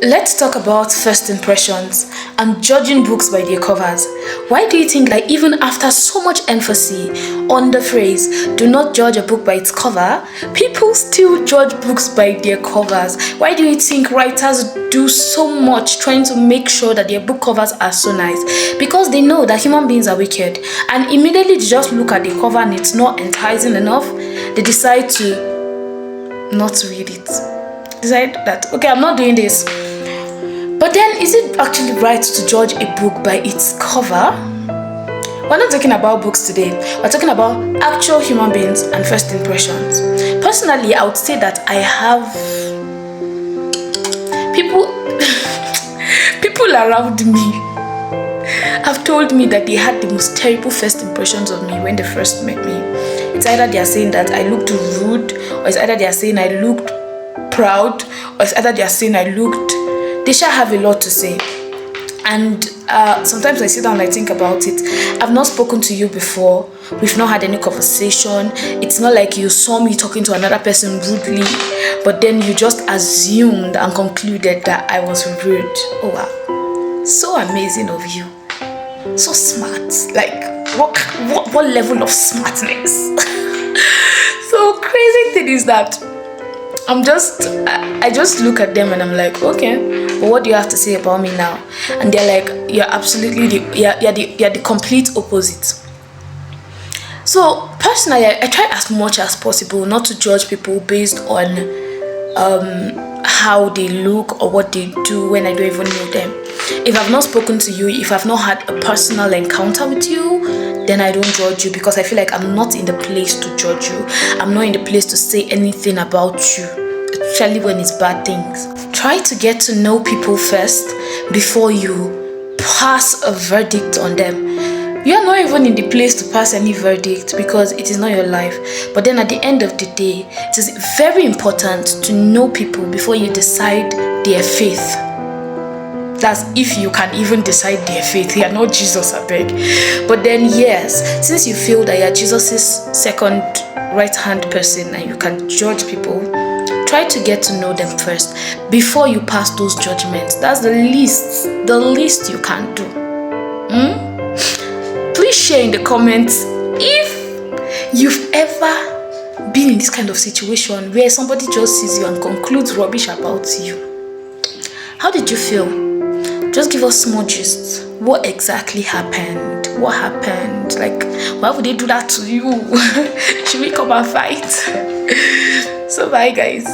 Let's talk about first impressions and judging books by their covers. Why do you think that even after so much emphasis on the phrase, do not judge a book by its cover, people still judge books by their covers? Why do you think writers do so much trying to make sure that their book covers are so nice? Because they know that human beings are wicked, and immediately they just look at the cover and it's not enticing enough, they decide to not read it. Decide that, okay, I'm not doing this. But then, is it actually right to judge a book by its cover? We're not talking about books today. We're talking about actual human beings and first impressions. Personally, I would say that I have people people around me have told me that they had the most terrible first impressions of me when they first met me. It's either they are saying that I looked rude, or it's either they are saying I looked proud, or it's either they are saying I looked. They shall have a lot to say. And sometimes I sit down and I think about it. I've not spoken to you before. We've not had any conversation. It's not like you saw me talking to another person rudely, but then you just assumed and concluded that I was rude. Oh wow. So amazing of you. So smart. Like, what level of smartness? So crazy thing is that I just look at them and I'm like, okay, but what do you have to say about me now? And they're like, you're absolutely you're the complete opposite. So personally, I try as much as possible not to judge people based on how they look or what they do when I don't even know them. If I've not spoken to you, if I've not had a personal encounter with you, then I don't judge you, because I feel like I'm not in the place to judge you. I'm not in the place to say anything about you, especially when it's bad things. Try to get to know people first before you pass a verdict on them. You are not even in the place to pass any verdict because it is not your life. But then at the end of the day, it is very important to know people before you decide their faith. That's if you can even decide their faith. You are not Jesus, I beg. But then yes, since you feel that you are Jesus' second right-hand person and you can judge people, try to get to know them first before you pass those judgments. That's the least you can do. Please share in the comments if you've ever been in this kind of situation where somebody just sees you and concludes rubbish about you. How did you feel? Just give us small gist. What exactly happened? What happened? Like, why would they do that to you? Should we come and fight? So bye guys.